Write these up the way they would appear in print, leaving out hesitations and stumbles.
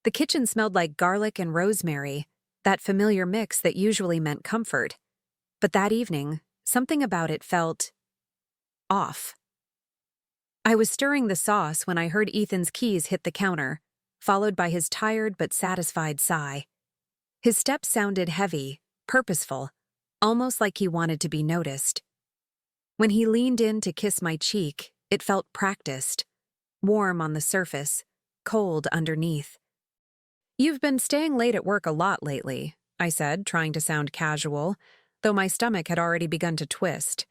The kitchen smelled like garlic and rosemary, that familiar mix that usually meant comfort. But that evening, something about it felt off. I was stirring the sauce when I heard Ethan's keys hit the counter, followed by his tired but satisfied sigh. His steps sounded heavy, purposeful, almost like he wanted to be noticed. When he leaned in to kiss my cheek, it felt practiced, warm on the surface, cold underneath. "You've been staying late at work a lot lately," I said, trying to sound casual, though my stomach had already begun to twist.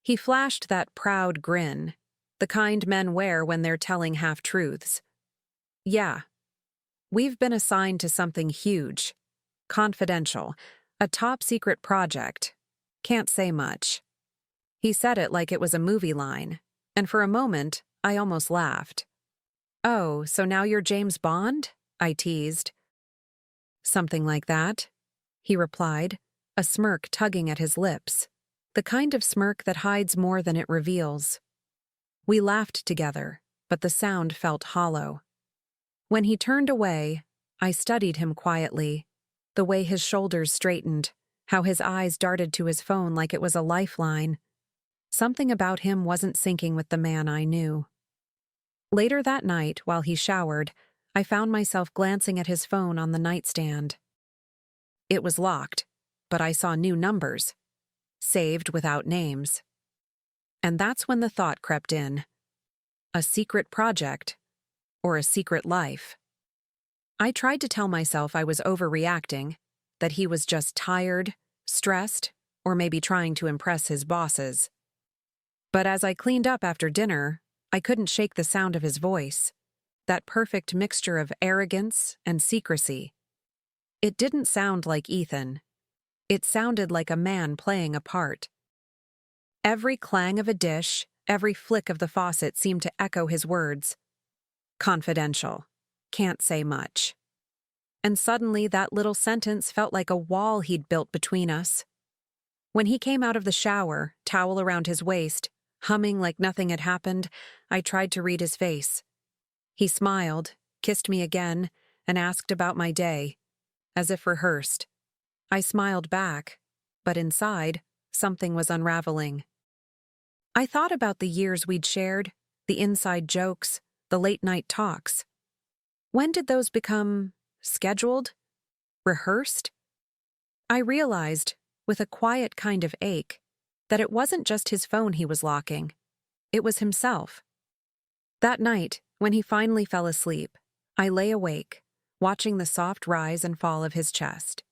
He flashed that proud grin, the kind men wear when they're telling half-truths. "Yeah. We've been assigned to something huge. Confidential. A top-secret project. Can't say much." He said it like it was a movie line, and for a moment, I almost laughed. "Oh, so now you're James Bond?" I teased. "Something like that," he replied, a smirk tugging at his lips, the kind of smirk that hides more than it reveals. We laughed together, but the sound felt hollow. When he turned away, I studied him quietly, the way his shoulders straightened, how his eyes darted to his phone like it was a lifeline. Something about him wasn't syncing with the man I knew. Later that night, while he showered, I found myself glancing at his phone on the nightstand. It was locked, but I saw new numbers, saved without names. And that's when the thought crept in. A secret project, or a secret life. I tried to tell myself I was overreacting, that he was just tired, stressed, or maybe trying to impress his bosses. But as I cleaned up after dinner, I couldn't shake the sound of his voice, that perfect mixture of arrogance and secrecy. It didn't sound like Ethan. It sounded like a man playing a part. Every clang of a dish, every flick of the faucet seemed to echo his words. Confidential. Can't say much. And suddenly that little sentence felt like a wall he'd built between us. When he came out of the shower, towel around his waist, humming like nothing had happened, I tried to read his face. He smiled, kissed me again, and asked about my day, as if rehearsed. I smiled back, but inside, something was unraveling. I thought about the years we'd shared, the inside jokes, the late-night talks. When did those become scheduled? Rehearsed? I realized, with a quiet kind of ache, that it wasn't just his phone he was locking. It was himself. That night, when he finally fell asleep, I lay awake, watching the soft rise and fall of his chest.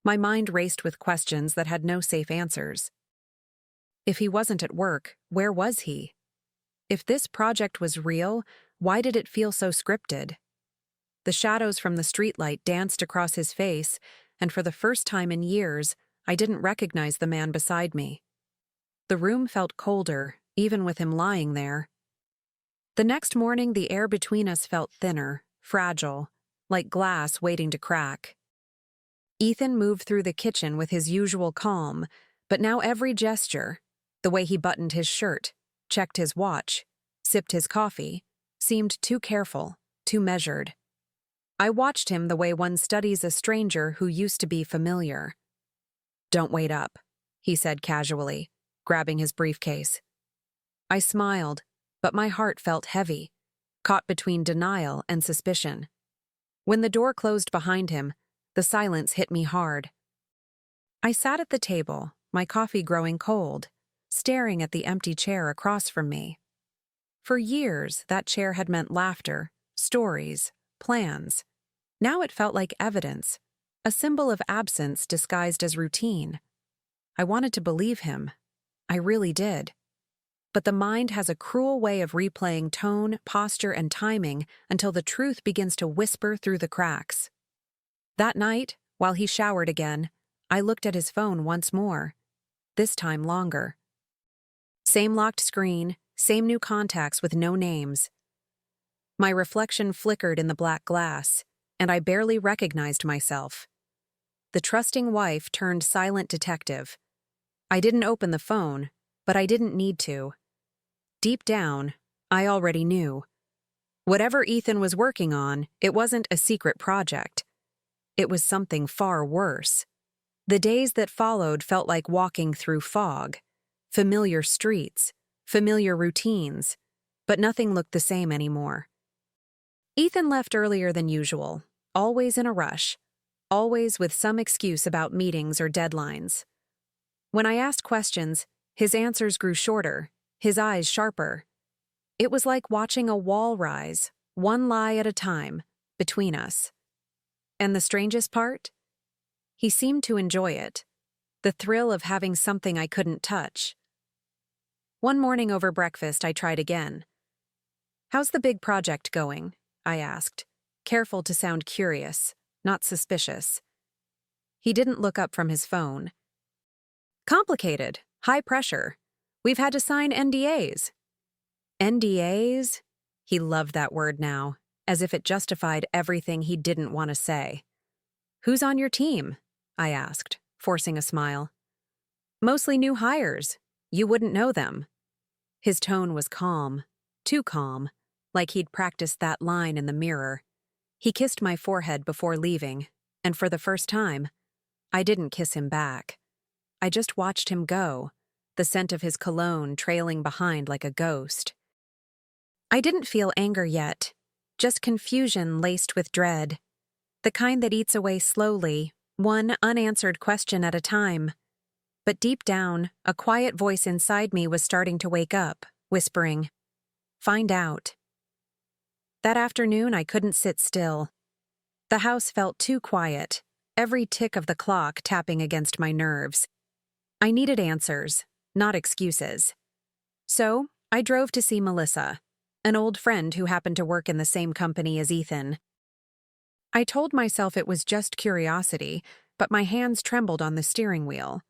My mind raced with questions that had no safe answers. If he wasn't at work, where was he? If this project was real, why did it feel so scripted? The shadows from the streetlight danced across his face, and for the first time in years, I didn't recognize the man beside me. The room felt colder, even with him lying there. The next morning, the air between us felt thinner, fragile, like glass waiting to crack. Ethan moved through the kitchen with his usual calm, but now every gesture, the way he buttoned his shirt, checked his watch, sipped his coffee, seemed too careful, too measured. I watched him the way one studies a stranger who used to be familiar. "Don't wait up," he said casually, grabbing his briefcase. I smiled, but my heart felt heavy, caught between denial and suspicion. When the door closed behind him, the silence hit me hard. I sat at the table, my coffee growing cold, staring at the empty chair across from me. For years, that chair had meant laughter, stories, plans. Now it felt like evidence, a symbol of absence disguised as routine. I wanted to believe him. I really did. But the mind has a cruel way of replaying tone, posture, and timing until the truth begins to whisper through the cracks. That night, while he showered again, I looked at his phone once more, this time longer. Same locked screen, same new contacts with no names. My reflection flickered in the black glass, and I barely recognized myself. The trusting wife turned silent detective. I didn't open the phone, but I didn't need to. Deep down, I already knew. Whatever Ethan was working on, it wasn't a secret project. It was something far worse. The days that followed felt like walking through fog. Familiar streets, familiar routines, but nothing looked the same anymore. Ethan left earlier than usual, always in a rush, always with some excuse about meetings or deadlines. When I asked questions, his answers grew shorter, his eyes sharper. It was like watching a wall rise, one lie at a time, between us. And the strangest part? He seemed to enjoy it, the thrill of having something I couldn't touch. One morning over breakfast, I tried again. "How's the big project going?" I asked, careful to sound curious, not suspicious. He didn't look up from his phone. "Complicated, high pressure. We've had to sign NDAs. NDAs? He loved that word now, as if it justified everything he didn't want to say. "Who's on your team?" I asked, forcing a smile. "Mostly new hires. You wouldn't know them." His tone was calm, too calm, like he'd practiced that line in the mirror. He kissed my forehead before leaving, and for the first time, I didn't kiss him back. I just watched him go, the scent of his cologne trailing behind like a ghost. I didn't feel anger yet, just confusion laced with dread, the kind that eats away slowly, one unanswered question at a time. But deep down, a quiet voice inside me was starting to wake up, whispering, "Find out." That afternoon, I couldn't sit still. The house felt too quiet, every tick of the clock tapping against my nerves. I needed answers, not excuses. So, I drove to see Melissa, an old friend who happened to work in the same company as Ethan. I told myself it was just curiosity, but my hands trembled on the steering wheel.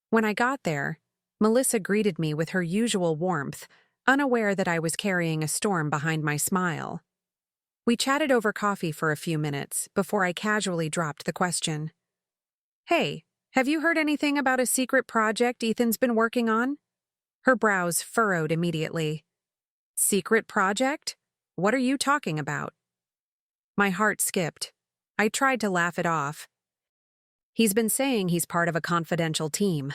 When I got there, Melissa greeted me with her usual warmth, unaware that I was carrying a storm behind my smile. We chatted over coffee for a few minutes before I casually dropped the question. "Hey, have you heard anything about a secret project Ethan's been working on?" Her brows furrowed immediately. "Secret project? What are you talking about?" My heart skipped. I tried to laugh it off. "He's been saying he's part of a confidential team."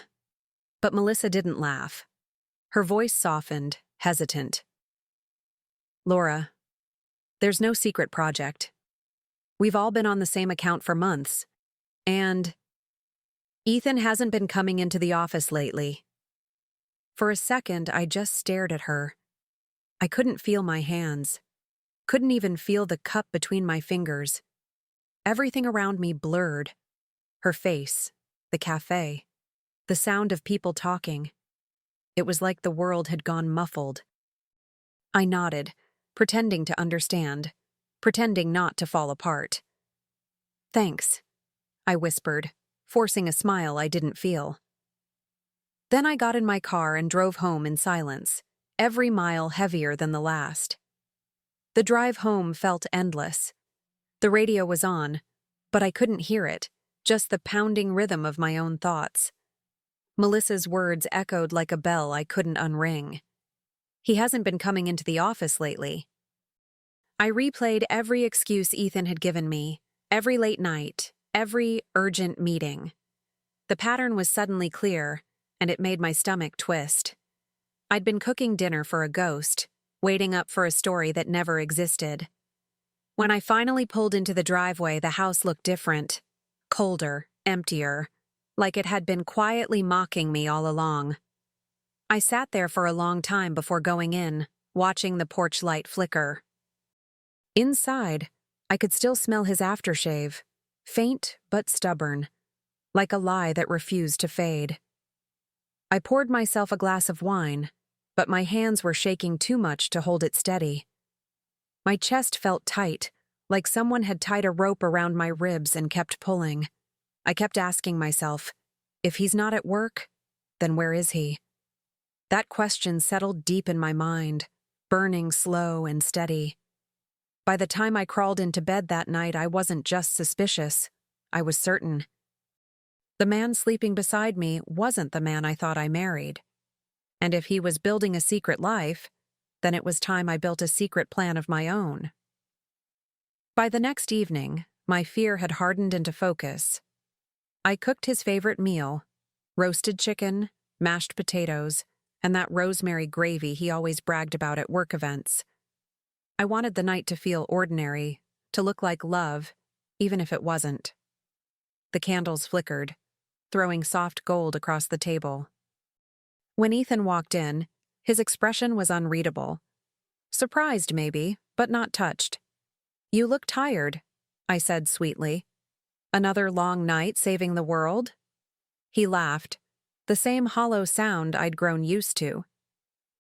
But Melissa didn't laugh. Her voice softened, hesitant. "Laura, there's no secret project. We've all been on the same account for months. And Ethan hasn't been coming into the office lately." For a second, I just stared at her. I couldn't feel my hands. Couldn't even feel the cup between my fingers. Everything around me blurred. Her face, the cafe, the sound of people talking. It was like the world had gone muffled. I nodded, pretending to understand, pretending not to fall apart. "Thanks," I whispered, forcing a smile I didn't feel. Then I got in my car and drove home in silence, every mile heavier than the last. The drive home felt endless. The radio was on, but I couldn't hear it, just the pounding rhythm of my own thoughts. Melissa's words echoed like a bell I couldn't unring. "He hasn't been coming into the office lately." I replayed every excuse Ethan had given me, every late night, every urgent meeting. The pattern was suddenly clear, and it made my stomach twist. I'd been cooking dinner for a ghost, waiting up for a story that never existed. When I finally pulled into the driveway, the house looked different, colder, emptier, like it had been quietly mocking me all along. I sat there for a long time before going in, watching the porch light flicker. Inside, I could still smell his aftershave, faint but stubborn, like a lie that refused to fade. I poured myself a glass of wine, but my hands were shaking too much to hold it steady. My chest felt tight, like someone had tied a rope around my ribs and kept pulling. I kept asking myself, if he's not at work, then where is he? That question settled deep in my mind, burning slow and steady. By the time I crawled into bed that night, I wasn't just suspicious. I was certain. The man sleeping beside me wasn't the man I thought I married. And if he was building a secret life, then it was time I built a secret plan of my own. By the next evening, my fear had hardened into focus. I cooked his favorite meal, roasted chicken, mashed potatoes, and that rosemary gravy he always bragged about at work events. I wanted the night to feel ordinary, to look like love, even if it wasn't. The candles flickered, throwing soft gold across the table. When Ethan walked in, his expression was unreadable. Surprised, maybe, but not touched. "You look tired," I said sweetly. "Another long night saving the world?" He laughed, the same hollow sound I'd grown used to.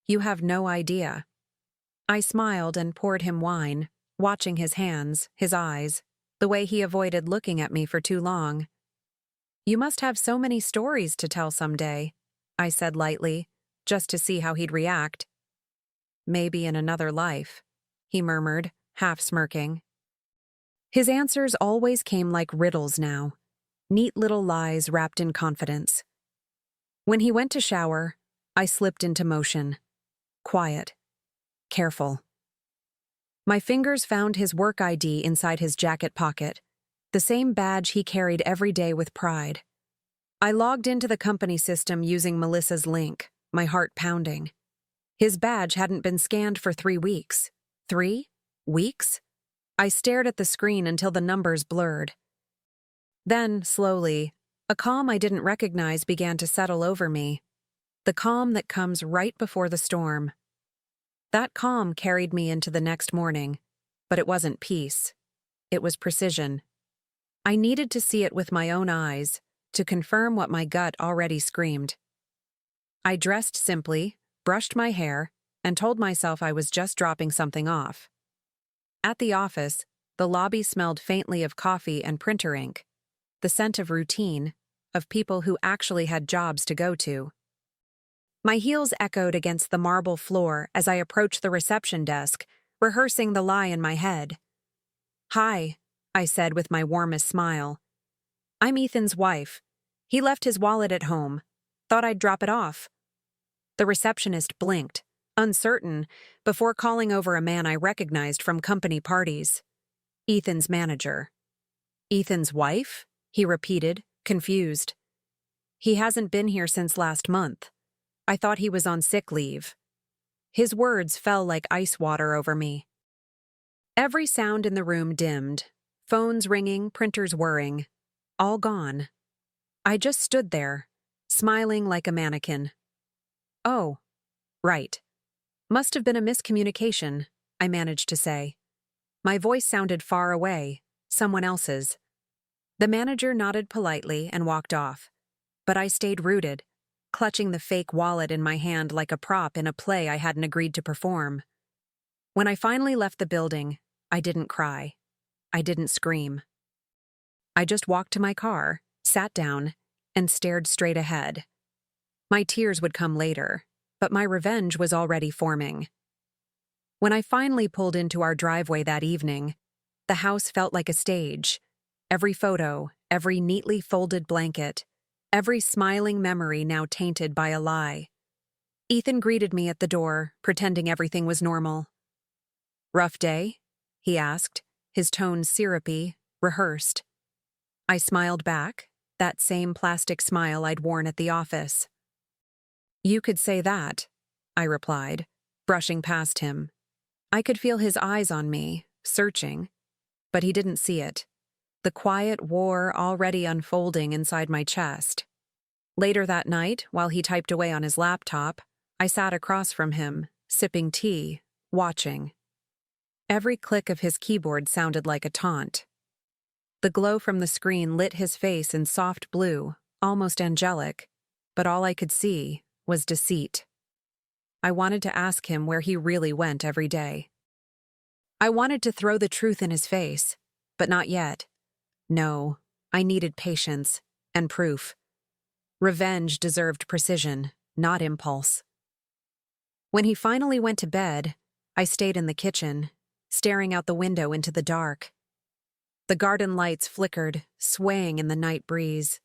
"You have no idea." I smiled and poured him wine, watching his hands, his eyes, the way he avoided looking at me for too long. "You must have so many stories to tell someday," I said lightly, just to see how he'd react. "Maybe in another life," he murmured, half smirking. His answers always came like riddles now, neat little lies wrapped in confidence. When he went to shower, I slipped into motion. Quiet. Careful. My fingers found his work ID inside his jacket pocket, the same badge he carried every day with pride. I logged into the company system using Melissa's link, my heart pounding. His badge hadn't been scanned for 3 weeks. 3 weeks? I stared at the screen until the numbers blurred. Then, slowly, a calm I didn't recognize began to settle over me. The calm that comes right before the storm. That calm carried me into the next morning, but it wasn't peace. It was precision. I needed to see it with my own eyes, to confirm what my gut already screamed. I dressed simply, brushed my hair, and told myself I was just dropping something off. At the office, the lobby smelled faintly of coffee and printer ink, the scent of routine, of people who actually had jobs to go to. My heels echoed against the marble floor as I approached the reception desk, rehearsing the lie in my head. "Hi," I said with my warmest smile. "I'm Ethan's wife. He left his wallet at home. Thought I'd drop it off." The receptionist blinked, uncertain, before calling over a man I recognized from company parties. Ethan's manager. "Ethan's wife?" he repeated, confused. "He hasn't been here since last month. I thought he was on sick leave." His words fell like ice water over me. Every sound in the room dimmed, phones ringing, printers whirring. All gone. I just stood there, smiling like a mannequin. "Oh, right. Must have been a miscommunication," I managed to say. My voice sounded far away, someone else's. The manager nodded politely and walked off, but I stayed rooted, clutching the fake wallet in my hand like a prop in a play I hadn't agreed to perform. When I finally left the building, I didn't cry. I didn't scream. I just walked to my car, sat down, and stared straight ahead. My tears would come later, but my revenge was already forming. When I finally pulled into our driveway that evening, the house felt like a stage. Every photo, every neatly folded blanket, every smiling memory now tainted by a lie. Ethan greeted me at the door, pretending everything was normal. "Rough day?" he asked, his tone syrupy, rehearsed. I smiled back, that same plastic smile I'd worn at the office. "You could say that," I replied, brushing past him. I could feel his eyes on me, searching, but he didn't see it. The quiet war already unfolding inside my chest. Later that night, while he typed away on his laptop, I sat across from him, sipping tea, watching. Every click of his keyboard sounded like a taunt. The glow from the screen lit his face in soft blue, almost angelic, but all I could see was deceit. I wanted to ask him where he really went every day. I wanted to throw the truth in his face, but not yet. No, I needed patience and proof. Revenge deserved precision, not impulse. When he finally went to bed, I stayed in the kitchen, staring out the window into the dark. The garden lights flickered, swaying in the night breeze.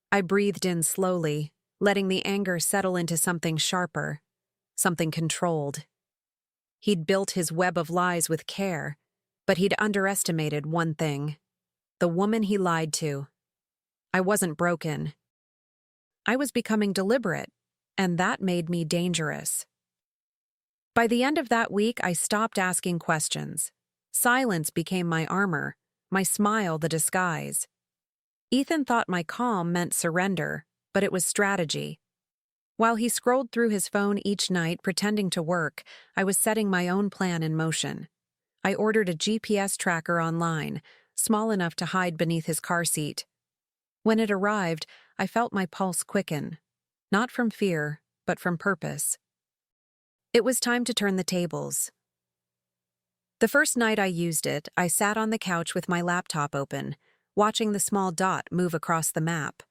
I breathed in slowly, letting the anger settle into something sharper, something controlled. He'd built his web of lies with care, but he'd underestimated one thing: the woman he lied to. I wasn't broken. I was becoming deliberate, and that made me dangerous. By the end of that week, I stopped asking questions. Silence became my armor, my smile the disguise. Ethan thought my calm meant surrender, but it was strategy. While he scrolled through his phone each night pretending to work, I was setting my own plan in motion. I ordered a GPS tracker online, small enough to hide beneath his car seat. When it arrived, I felt my pulse quicken, not from fear, but from purpose. It was time to turn the tables. The first night I used it, I sat on the couch with my laptop open, watching the small dot move across the map.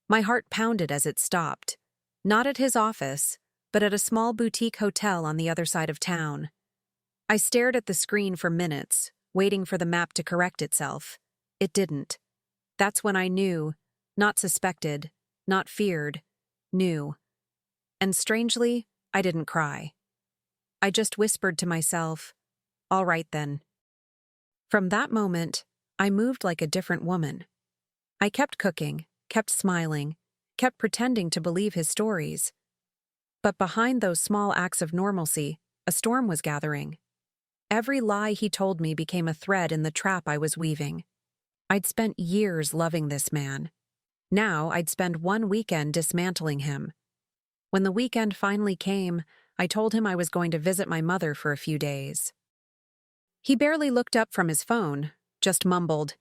My heart pounded as it stopped, not at his office, but at a small boutique hotel on the other side of town. I stared at the screen for minutes, waiting for the map to correct itself. It didn't. That's when I knew, not suspected, not feared, knew. And strangely, I didn't cry. I just whispered to myself, "All right then." From that moment, I moved like a different woman. I kept cooking, kept smiling, kept pretending to believe his stories. But behind those small acts of normalcy, a storm was gathering. Every lie he told me became a thread in the trap I was weaving. I'd spent years loving this man. Now I'd spend one weekend dismantling him. When the weekend finally came, I told him I was going to visit my mother for a few days. He barely looked up from his phone, just mumbled,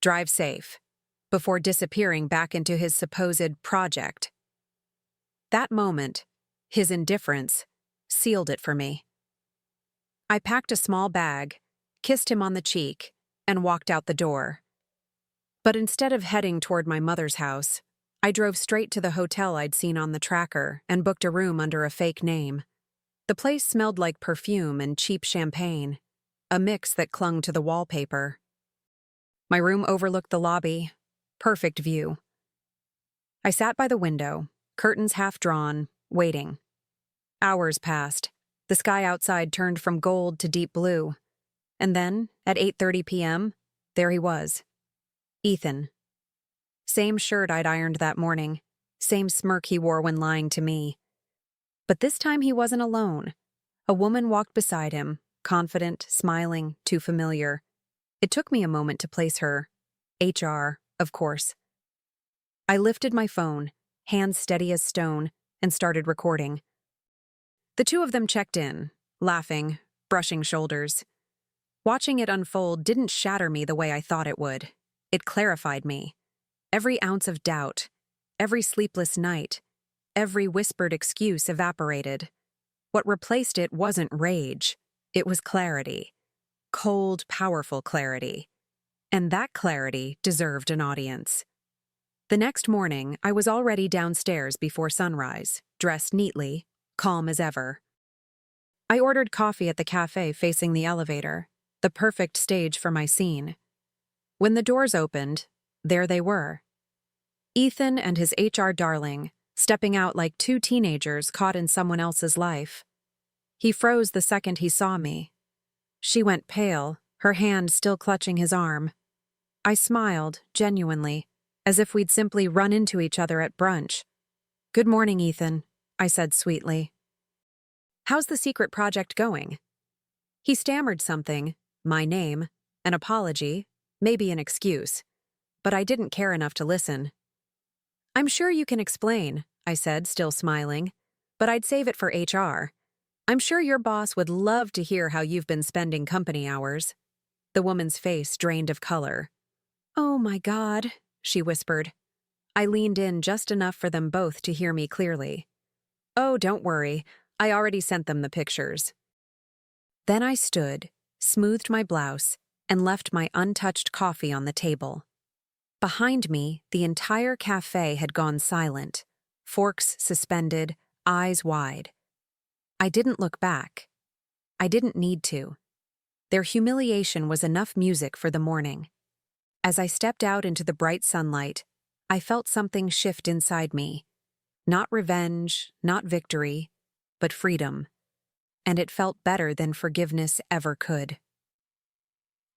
"Drive safe," before disappearing back into his supposed project. That moment, his indifference, sealed it for me. I packed a small bag, kissed him on the cheek, and walked out the door. But instead of heading toward my mother's house, I drove straight to the hotel I'd seen on the tracker and booked a room under a fake name. The place smelled like perfume and cheap champagne, a mix that clung to the wallpaper. My room overlooked the lobby, perfect view. I sat by the window, curtains half drawn, waiting. Hours passed. The sky outside turned from gold to deep blue. And then, at 8:30 p.m., there he was. Ethan. Same shirt I'd ironed that morning, same smirk he wore when lying to me. But this time he wasn't alone. A woman walked beside him, confident, smiling, too familiar. It took me a moment to place her. HR, of course. I lifted my phone, hands steady as stone, and started recording. The two of them checked in, laughing, brushing shoulders. Watching it unfold didn't shatter me the way I thought it would. It clarified me. Every ounce of doubt, every sleepless night, every whispered excuse evaporated. What replaced it wasn't rage. It was clarity. Cold, powerful clarity. And that clarity deserved an audience. The next morning, I was already downstairs before sunrise, dressed neatly, calm as ever. I ordered coffee at the cafe facing the elevator, the perfect stage for my scene. When the doors opened, there they were. Ethan and his HR darling, stepping out like two teenagers caught in someone else's life. He froze the second he saw me. She went pale, her hand still clutching his arm. I smiled, genuinely, as if we'd simply run into each other at brunch. "Good morning, Ethan," I said sweetly. "How's the secret project going?" He stammered something, my name, an apology, maybe an excuse, but I didn't care enough to listen. "I'm sure you can explain," I said, still smiling, "but I'd save it for HR. I'm sure your boss would love to hear how you've been spending company hours." The woman's face drained of color. "Oh my God," she whispered. I leaned in just enough for them both to hear me clearly. "Oh, don't worry. I already sent them the pictures." Then I stood, smoothed my blouse, and left my untouched coffee on the table. Behind me, the entire cafe had gone silent, forks suspended, eyes wide. I didn't look back. I didn't need to. Their humiliation was enough music for the morning. As I stepped out into the bright sunlight, I felt something shift inside me. Not revenge, not victory, but freedom. and it felt better than forgiveness ever could.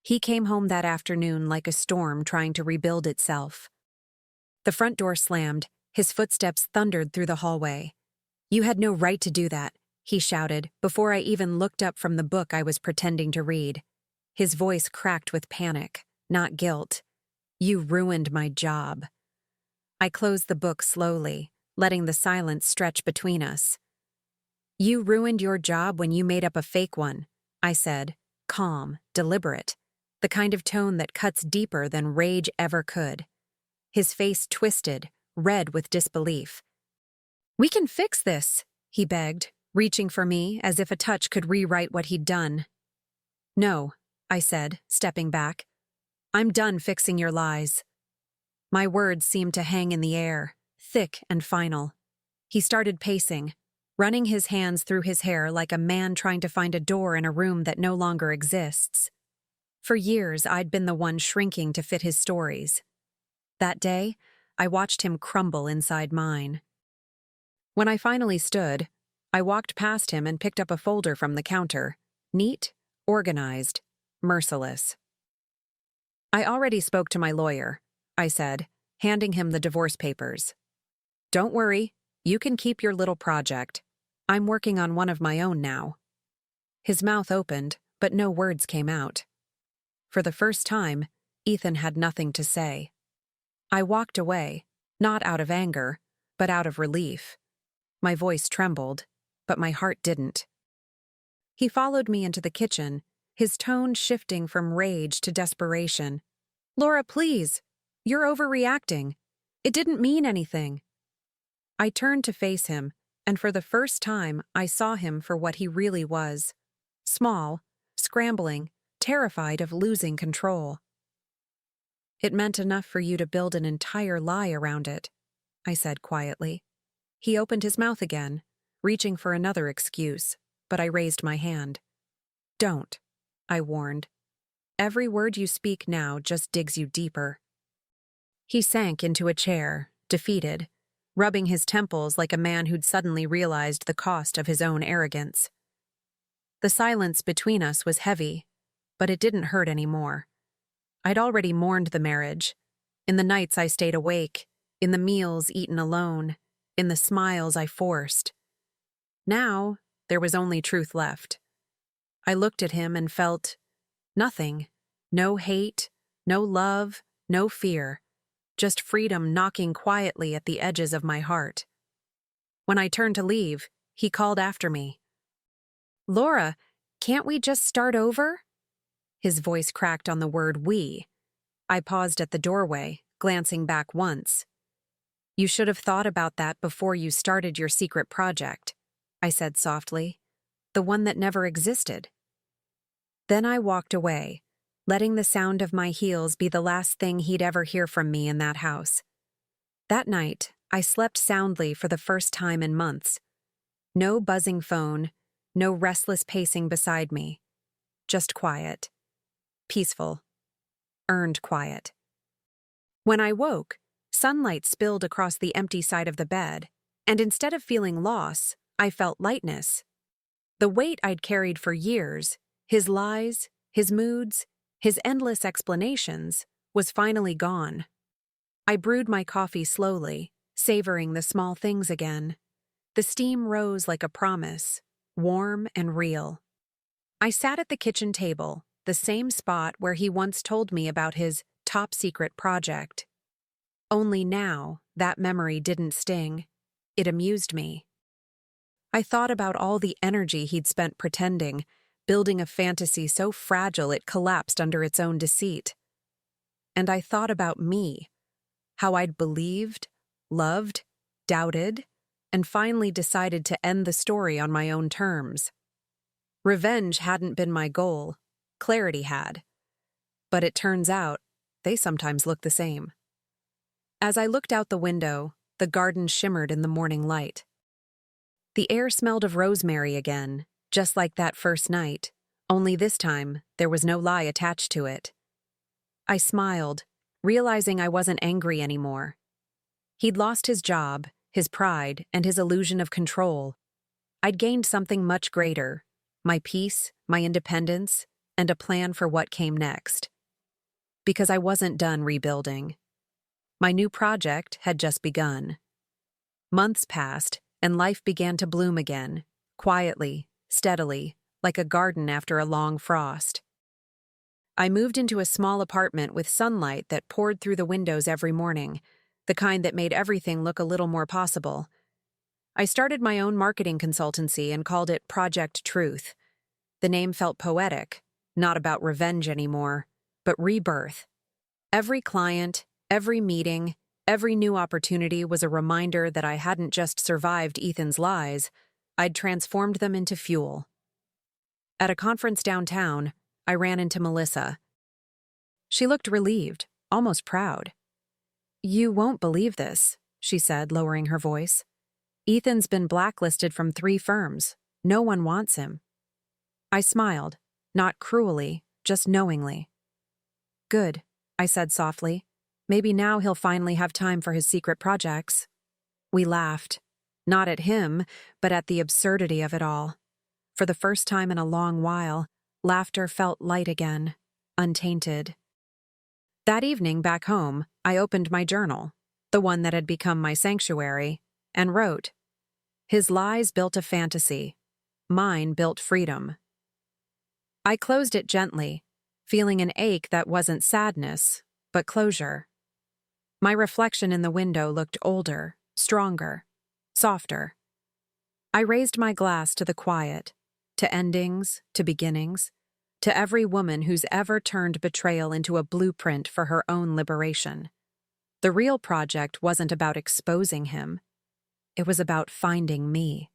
He came home that afternoon like a storm trying to rebuild itself. The front door slammed, his footsteps thundered through the hallway. "You had no right to do that," he shouted, before I even looked up from the book I was pretending to read. His voice cracked with panic, not guilt. "You ruined my job." I closed the book slowly, letting the silence stretch between us. "You ruined your job when you made up a fake one," I said, calm, deliberate, the kind of tone that cuts deeper than rage ever could. His face twisted, red with disbelief. "We can fix this," he begged, reaching for me as if a touch could rewrite what he'd done. "No," I said, stepping back. "I'm done fixing your lies." My words seemed to hang in the air, thick and final. He started pacing, running his hands through his hair like a man trying to find a door in a room that no longer exists. For years, I'd been the one shrinking to fit his stories. That day, I watched him crumble inside mine. When I finally stood, I walked past him and picked up a folder from the counter, neat, organized, merciless. "I already spoke to my lawyer," I said, handing him the divorce papers. "Don't worry, you can keep your little project. I'm working on one of my own now." His mouth opened, but no words came out. For the first time, Ethan had nothing to say. I walked away, not out of anger, but out of relief. My voice trembled, but my heart didn't. He followed me into the kitchen, his tone shifting from rage to desperation. "Laura, please! You're overreacting. It didn't mean anything." I turned to face him, and for the first time I saw him for what he really was. Small, scrambling, terrified of losing control. "It meant enough for you to build an entire lie around it," I said quietly. He opened his mouth again, reaching for another excuse, but I raised my hand. "Don't," I warned. "Every word you speak now just digs you deeper." He sank into a chair, defeated, rubbing his temples like a man who'd suddenly realized the cost of his own arrogance. The silence between us was heavy, but it didn't hurt anymore. I'd already mourned the marriage, in the nights I stayed awake, in the meals eaten alone, in the smiles I forced. Now, there was only truth left. I looked at him and felt nothing. No hate, no love, no fear. Just freedom knocking quietly at the edges of my heart. When I turned to leave, he called after me. "Laura, can't we just start over?" His voice cracked on the word "we." I paused at the doorway, glancing back once. "You should have thought about that before you started your secret project," I said softly. "The one that never existed." Then I walked away, letting the sound of my heels be the last thing he'd ever hear from me in that house. That night, I slept soundly for the first time in months. No buzzing phone, no restless pacing beside me. Just quiet. Peaceful. Earned quiet. When I woke, sunlight spilled across the empty side of the bed, and instead of feeling loss, I felt lightness. The weight I'd carried for years, his lies, his moods, his endless explanations, was finally gone. I brewed my coffee slowly, savoring the small things again. The steam rose like a promise, warm and real. I sat at the kitchen table, the same spot where he once told me about his top-secret project. Only now, that memory didn't sting. It amused me. I thought about all the energy he'd spent pretending, building a fantasy so fragile it collapsed under its own deceit. And I thought about me, how I'd believed, loved, doubted, and finally decided to end the story on my own terms. Revenge hadn't been my goal, clarity had. But it turns out, they sometimes look the same. As I looked out the window, the garden shimmered in the morning light. The air smelled of rosemary again, just like that first night, only this time there was no lie attached to it. I smiled, realizing I wasn't angry anymore. He'd lost his job, his pride, and his illusion of control. I'd gained something much greater, my peace, my independence, and a plan for what came next. Because I wasn't done rebuilding. My new project had just begun. Months passed, and life began to bloom again, quietly, steadily, like a garden after a long frost. I moved into a small apartment with sunlight that poured through the windows every morning, the kind that made everything look a little more possible. I started my own marketing consultancy and called it Project Truth. The name felt poetic, not about revenge anymore, but rebirth. Every client, every meeting, every new opportunity was a reminder that I hadn't just survived Ethan's lies, I'd transformed them into fuel. At a conference downtown, I ran into Melissa. She looked relieved, almost proud. "You won't believe this," she said, lowering her voice. "Ethan's been blacklisted from 3 firms. No one wants him." I smiled, not cruelly, just knowingly. "Good," I said softly. "Maybe now he'll finally have time for his secret projects." We laughed, not at him, but at the absurdity of it all. For the first time in a long while, laughter felt light again, untainted. That evening back home, I opened my journal, the one that had become my sanctuary, and wrote, "His lies built a fantasy. Mine built freedom." I closed it gently, feeling an ache that wasn't sadness, but closure. My reflection in the window looked older, stronger, softer. I raised my glass to the quiet, to endings, to beginnings, to every woman who's ever turned betrayal into a blueprint for her own liberation. The real project wasn't about exposing him. It was about finding me.